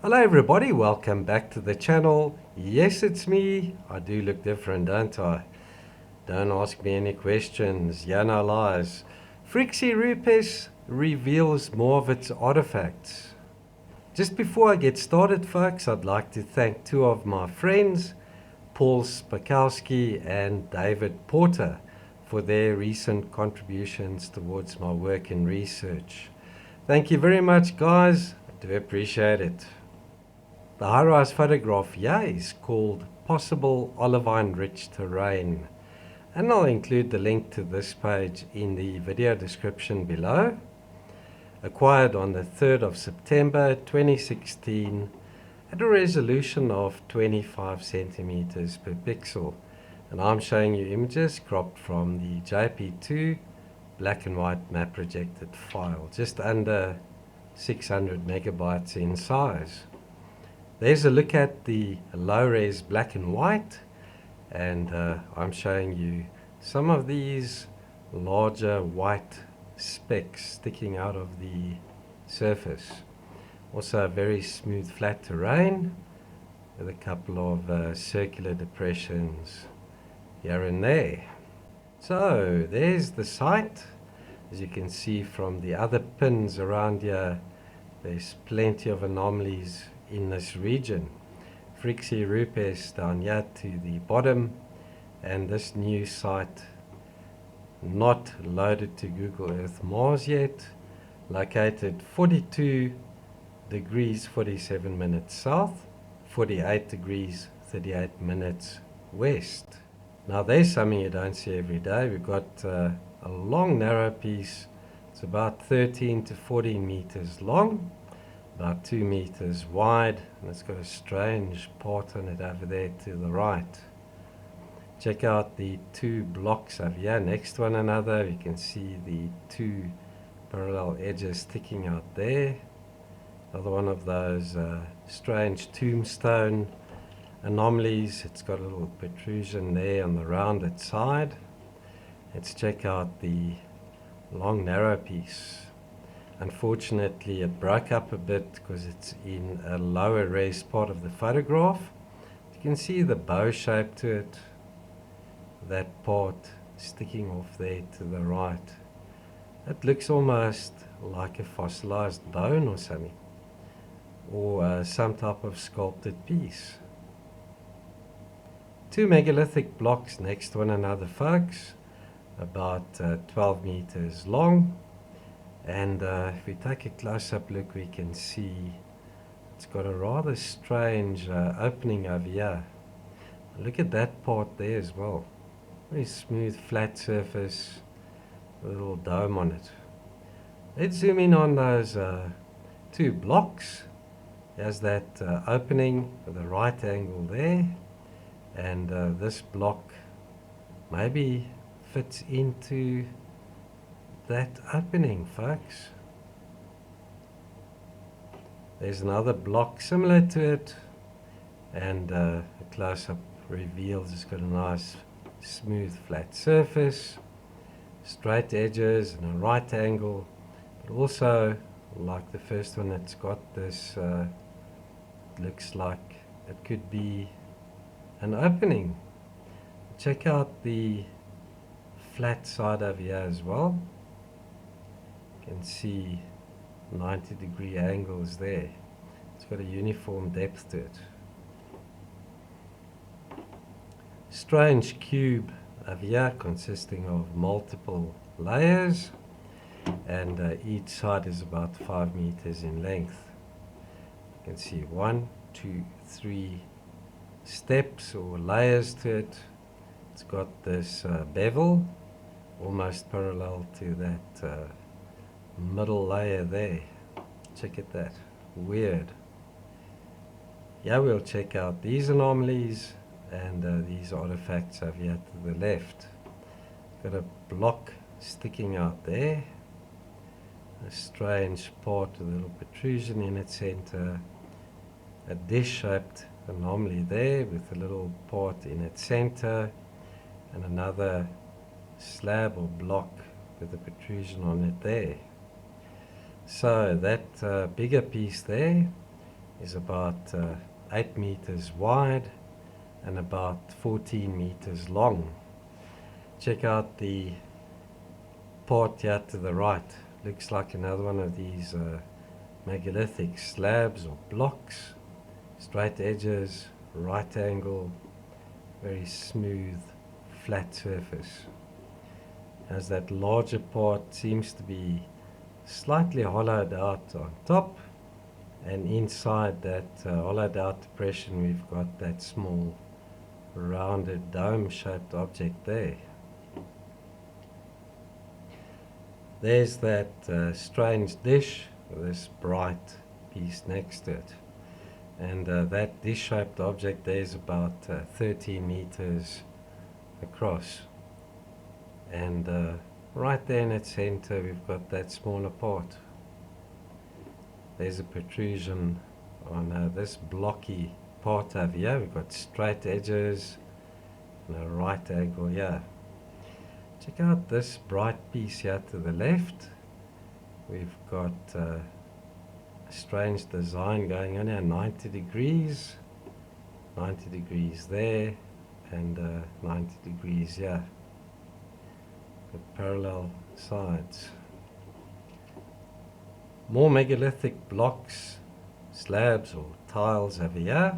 Hello everybody, welcome back to the channel. Yes, it's me. I do look different, don't I? Don't ask me any questions. Yeah, no lies. Phrixi Rupes reveals more of its artifacts. Just before I get started, folks, I'd like to thank two of my friends, Paul Spakowski and David Porter, for their recent contributions towards my work and research. Thank you very much, guys. I do appreciate it. The high-rise photograph here is called Possible Olivine-Rich Terrain, and I'll include the link to this page in the video description below. Acquired on the 3rd of September 2016 at a resolution of 25 centimeters per pixel, and I'm showing you images cropped from the JP2 black and white map projected file, just under 600 megabytes in size. There's a look at the low-res black and white, and I'm showing you some of these larger white specks sticking out of the surface. Also a very smooth flat terrain with a couple of circular depressions here and there. So there's the site. As you can see from the other pins around here, there's plenty of anomalies in this region. Phrixi Rupes down here to the bottom, and this new site not loaded to Google Earth Mars yet, located 42 degrees 47 minutes south, 48 degrees 38 minutes west. Now there's something you don't see every day. We've got a long narrow piece. It's about 13 to 14 meters long, about 2 meters wide, and it's got a strange part on it over there to the right. Check out the two blocks over here next to one another. You can see the two parallel edges sticking out there. Another one of those strange tombstone anomalies. It's got a little protrusion there on the rounded side. Let's check out the long narrow piece. Unfortunately, it broke up a bit because it's in a lower res part of the photograph. You can see the bow shape to it, that part sticking off there to the right. It looks almost like a fossilized bone or something, or some type of sculpted piece. Two megalithic blocks next to one another, folks, about 12 meters long. And if we take a close-up look, we can see it's got a rather strange opening over here. Look at that part there as well. Very smooth, flat surface, a little dome on it. Let's zoom in on those two blocks. There's that opening with a right angle there, and this block maybe fits into that opening, folks. There's another block similar to it, and a close-up reveals it's got a nice smooth flat surface, straight edges and a right angle, but also like the first one, it's got this looks like it could be an opening. Check out the flat side over here as well. You can see 90-degree angles there. It's got a uniform depth to it. Strange cube over here consisting of multiple layers, and each side is about 5 meters in length. You can see 1, 2, 3 steps or layers to it. It's got this bevel almost parallel to that middle layer there. Check at that. Weird. Yeah, we'll check out these anomalies and these artifacts over here to the left. Got a block sticking out there, a strange part with a little protrusion in its center, a dish-shaped anomaly there with a little part in its center, and another slab or block with a protrusion on it there. So that bigger piece there is about 8 meters wide and about 14 meters long. Check out the part here to the right. Looks like another one of these megalithic slabs or blocks. Straight edges, right angle, very smooth, flat surface. As that larger part seems to be slightly hollowed out on top, and inside that hollowed out depression we've got that small rounded dome shaped object there. There's that strange dish with this bright piece next to it, and that dish shaped object there is about 13 meters across, and right there in its center we've got that smaller part. There's a protrusion on this blocky part over here. We've got straight edges and a right angle here. Check out this bright piece here to the left. We've got a strange design going on here, 90 degrees there, and 90 degrees here. Got parallel sides. More megalithic blocks, slabs or tiles over here,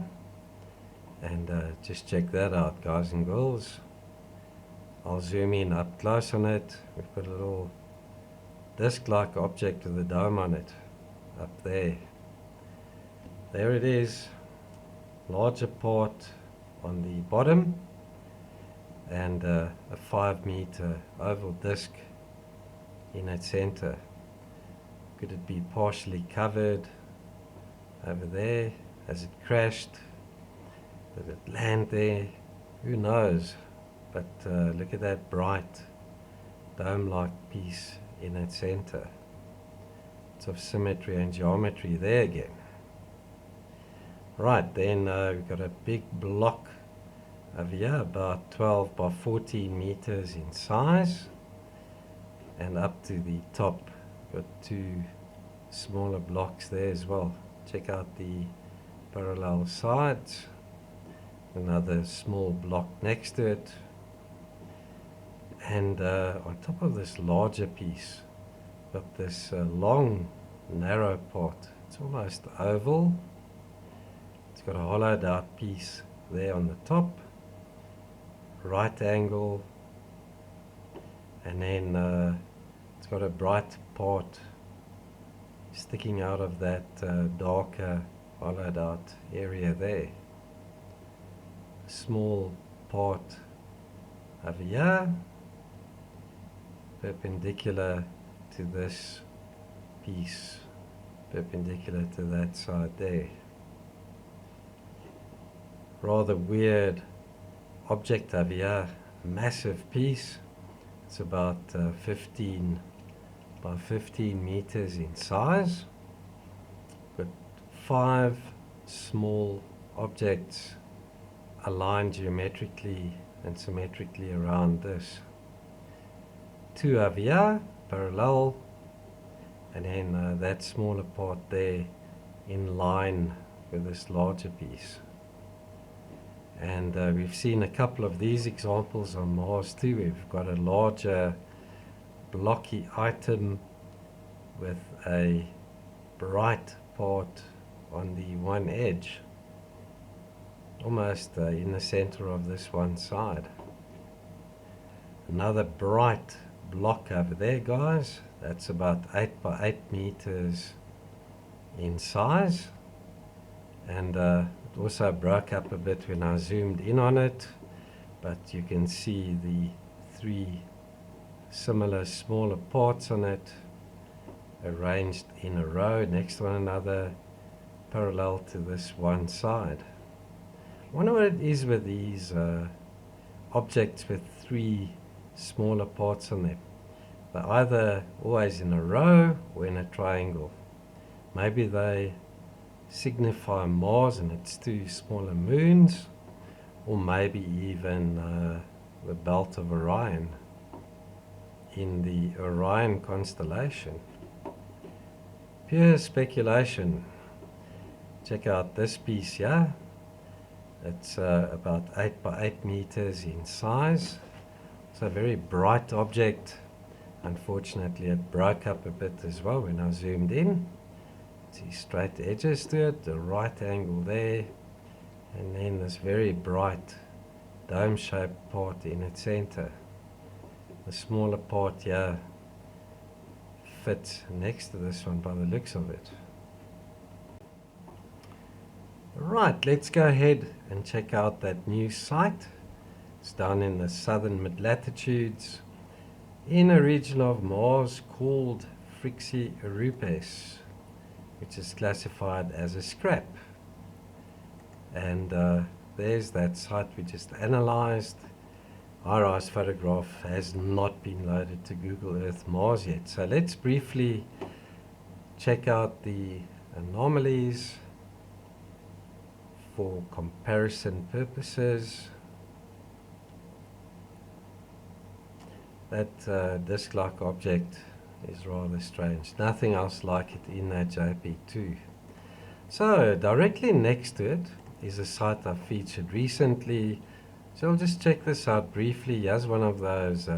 and just check that out, guys and girls. I'll zoom in up close on it. We've got a little disc-like object with a dome on it up there. There it is, larger part on the bottom, and a 5-meter oval disc in its center. Could it be partially covered over there? Has it crashed? Did it land there? Who knows? But look at that bright dome-like piece in its center. It's of symmetry and geometry there again. Right, then we've got a big block over here, about 12 by 14 meters in size, and up to the top got 2 smaller blocks there as well. Check out the parallel sides. Another small block next to it, and on top of this larger piece got this long narrow part. It's almost oval. It's got a hollowed out piece there on the top, right angle, and then it's got a bright part sticking out of that darker hollowed out area there. A small part over here, perpendicular to this piece, perpendicular to that side there. Rather weird object over here, massive piece. It's about 15 by 15 meters in size. Got 5 small objects aligned geometrically and symmetrically around this. 2 over here, parallel, and then that smaller part there in line with this larger piece. And we've seen a couple of these examples on Mars too. We've got a larger blocky item with a bright part on the one edge, almost in the center of this one side. Another bright block over there, guys. That's about 8 by 8 meters in size, and it also broke up a bit when I zoomed in on it, but you can see the 3 similar smaller parts on it arranged in a row next to one another, parallel to this one side. I wonder what it is with these objects with 3 smaller parts on them. They're either always in a row or in a triangle. Maybe they signify Mars and its 2 smaller moons, or maybe even the belt of Orion in the Orion constellation. Pure speculation. Check out this piece here. It's about 8 by 8 meters in size. It's a very bright object. Unfortunately, it broke up a bit as well when I zoomed in. See straight edges to it, the right angle there, and then this very bright dome-shaped part in its center. The smaller part here fits next to this one by the looks of it. Right, let's go ahead and check out that new site. It's down in the southern mid-latitudes in a region of Mars called Phrixi Rupes, which is classified as a scrap. And there's that site we just analyzed. Our photograph has not been loaded to Google Earth Mars yet. So let's briefly check out the anomalies for comparison purposes. That disc-like object is rather strange. Nothing else like it in that JPEG too. So directly next to it is a site I featured recently. So I'll just check this out briefly. Here's one of those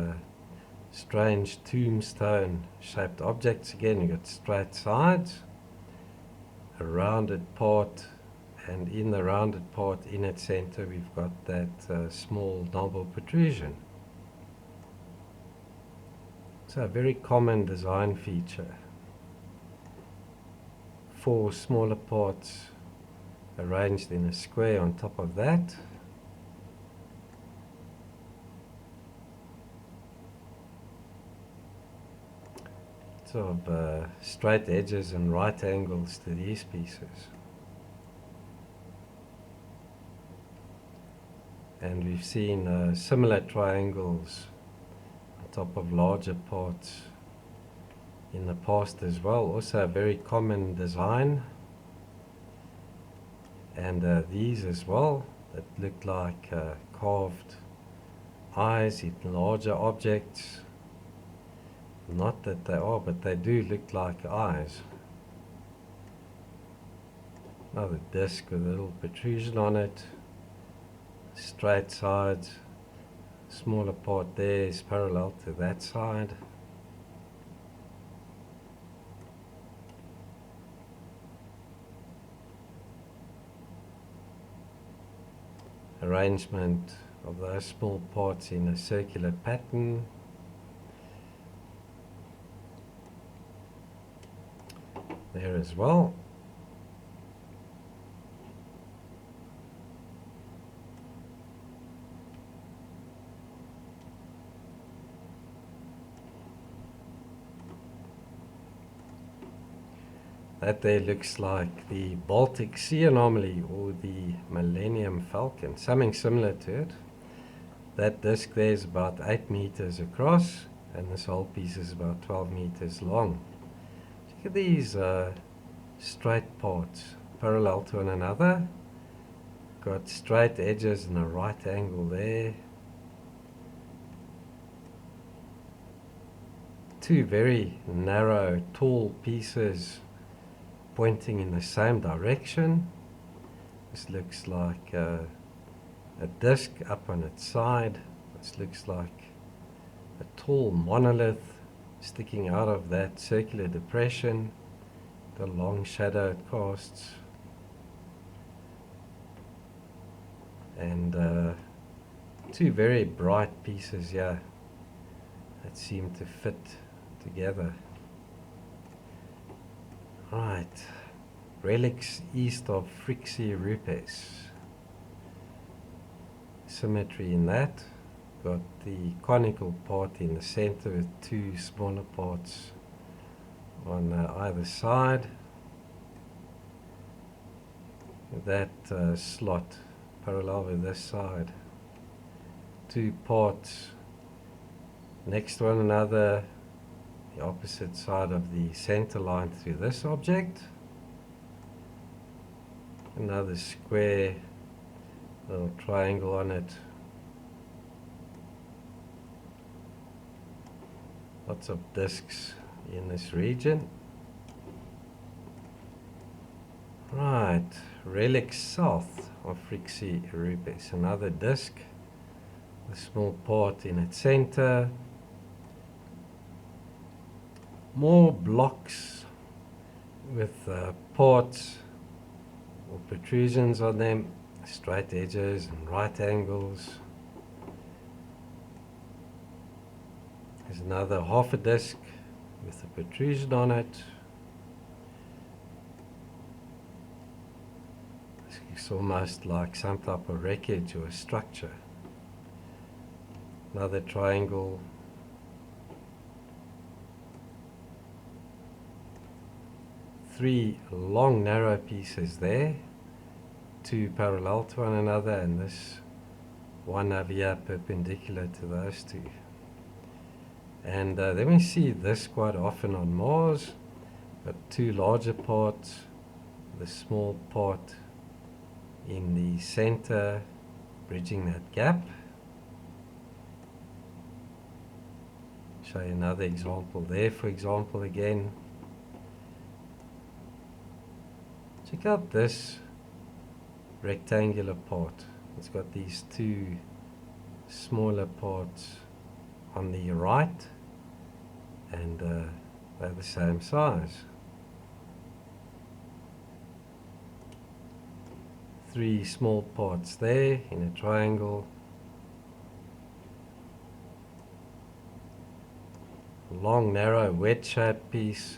strange tombstone shaped objects. Again, you've got straight sides, a rounded part, and in the rounded part in its center we've got that small noble protrusion. So a very common design feature. 4 smaller parts arranged in a square on top of that. Sort of straight edges and right angles to these pieces. And we've seen similar triangles on top of larger parts in the past as well. Also a very common design. And these as well that look like carved eyes in larger objects. Not that they are, but they do look like eyes. Another disc with a little protrusion on it. Straight sides. Smaller part there is parallel to that side. Arrangement of those small parts in a circular pattern. There as well. That there looks like the Baltic Sea anomaly or the Millennium Falcon, something similar to it. That disc there is about 8 meters across, and this whole piece is about 12 meters long. Look at these straight parts parallel to one another. Got straight edges and a right angle there. 2 very narrow, tall pieces pointing in the same direction. This looks like a disc up on its side. This looks like a tall monolith sticking out of that circular depression. The long shadow it casts. And 2 very bright pieces here that seem to fit together. Right, relics east of Phrixi Rupes. Symmetry in that. Got the conical part in the center with 2 smaller parts on either side. That slot parallel with this side. 2 parts next to one another, the opposite side of the center line through this object. Another square little triangle on it. Lots of discs in this region. Right, relic south of Phrixi Rupes, another disc, a small part in its center, more blocks with ports or protrusions on them, straight edges and right angles. There's another half a disc with a protrusion on it. It's almost like some type of wreckage or a structure. Another triangle. Three long narrow pieces there, two parallel to one another, and this one over here perpendicular to those two. And then we see this quite often on Mars, but two larger parts, the small part in the center, bridging that gap. Show you another example there, for example, again. Check out this rectangular part. It's got these two smaller parts on the right, and they're the same size. Three small parts there in a triangle. Long, narrow, wedge-shaped piece.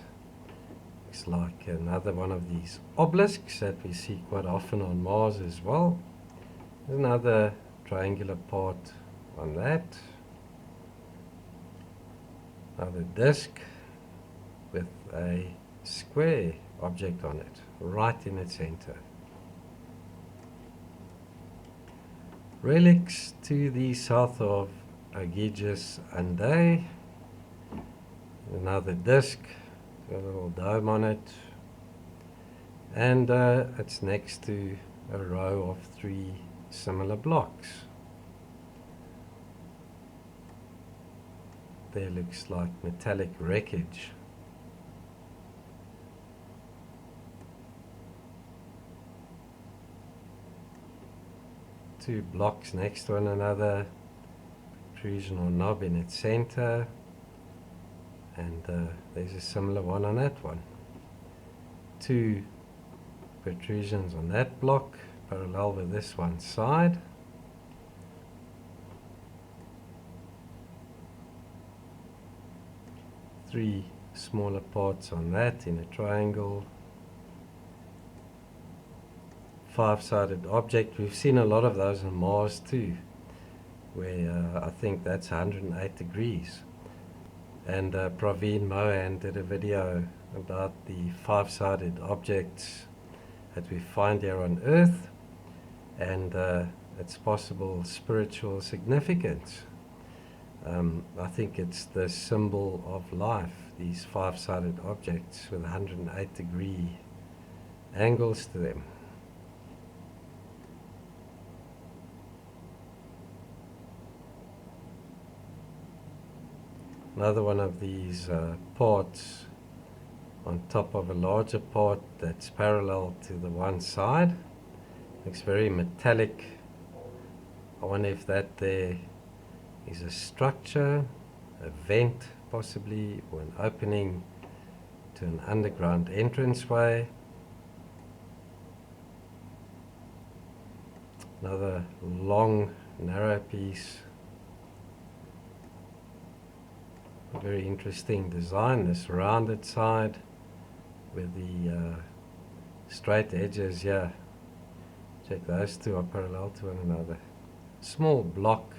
Looks like another one of these obelisks that we see quite often on Mars as well. There's another triangular part on that. Another disc with a square object on it, right in its center. Relics to the south of Aegis Andae. Another disc, got a little dome on it, and it's next to a row of three similar blocks. There looks like metallic wreckage. Two blocks next to one another, protrusion or knob in its center, and there's a similar one on that one. Two protrusions on that block, parallel with this one side. Three smaller parts on that in a triangle. Five-sided object. We've seen a lot of those on Mars too, where I think that's 108 degrees. And Praveen Mohan did a video about the five-sided objects that we find here on Earth, and its possible spiritual significance. I think it's the symbol of life, these five-sided objects with 108 degree angles to them. Another one of these parts on top of a larger part that's parallel to the one side. Looks very metallic. I wonder if that there is a structure, a vent possibly, or an opening to an underground entranceway. Another long, narrow piece. A very interesting design, this rounded side with the straight edges here. Check, those two are parallel to one another. Small block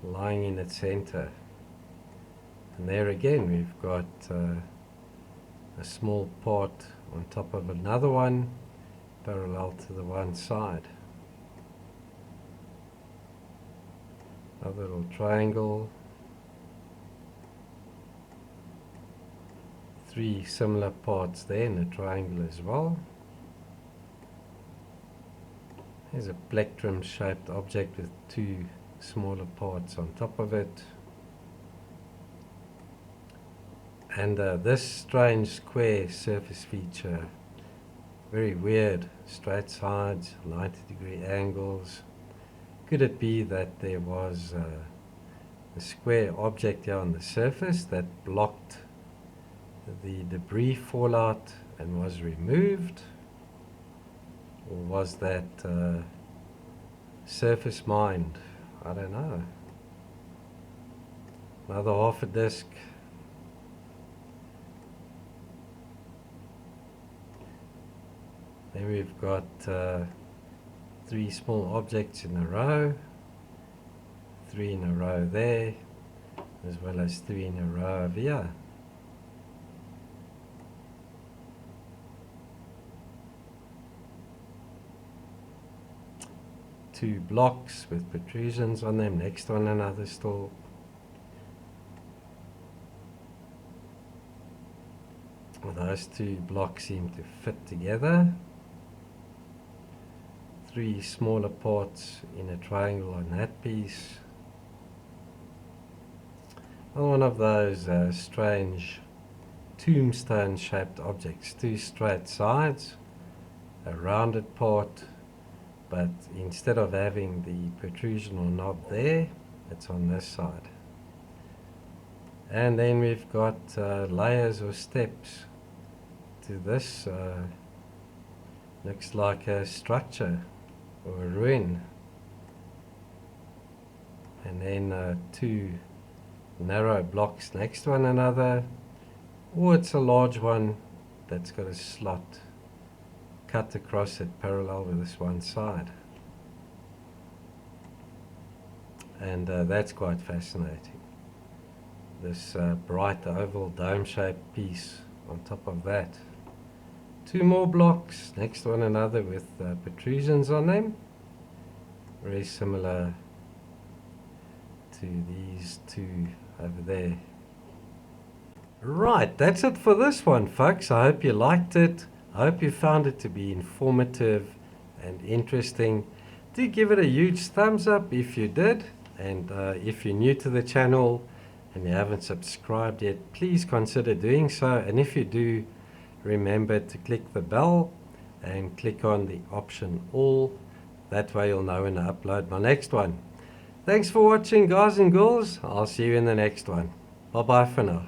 lying in its center. And there again we've got a small part on top of another one, parallel to the one side. Another little triangle. Three similar parts there in a triangle as well. There's a plectrum shaped object with two smaller parts on top of it. And this strange square surface feature Very weird. Straight sides, 90-degree angles. Could it be that there was a square object here on the surface that blocked the debris fallout and was removed? Or was that surface mined? I don't know. Another half a disc. Then we've got 3 small objects in a row, 3 in a row there, as well as 3 in a row over here. Two blocks with protrusions on them, next to one another still. Well, those 2 blocks seem to fit together. 3 smaller parts in a triangle on that piece. One of those strange tombstone shaped objects, 2 straight sides, a rounded part, but instead of having the protrusion or knob there, it's on this side. And then we've got layers or steps to this. Looks like a structure or a ruin. And then 2 narrow blocks next to one another, or it's a large one that's got a slot cut across it parallel with this one side. And that's quite fascinating. This bright oval dome-shaped piece on top of that. 2 more blocks next to one another with protrusions on them. Very similar to these 2 over there. Right, that's it for this one, folks. I hope you liked it. I hope you found it to be informative and interesting. Do give it a huge thumbs up if you did. And if you're new to the channel and you haven't subscribed yet, please consider doing so. And if you do, remember to click the bell and click on the option all. That way you'll know when I upload my next one. Thanks for watching, guys and girls. I'll see you in the next one. Bye bye for now.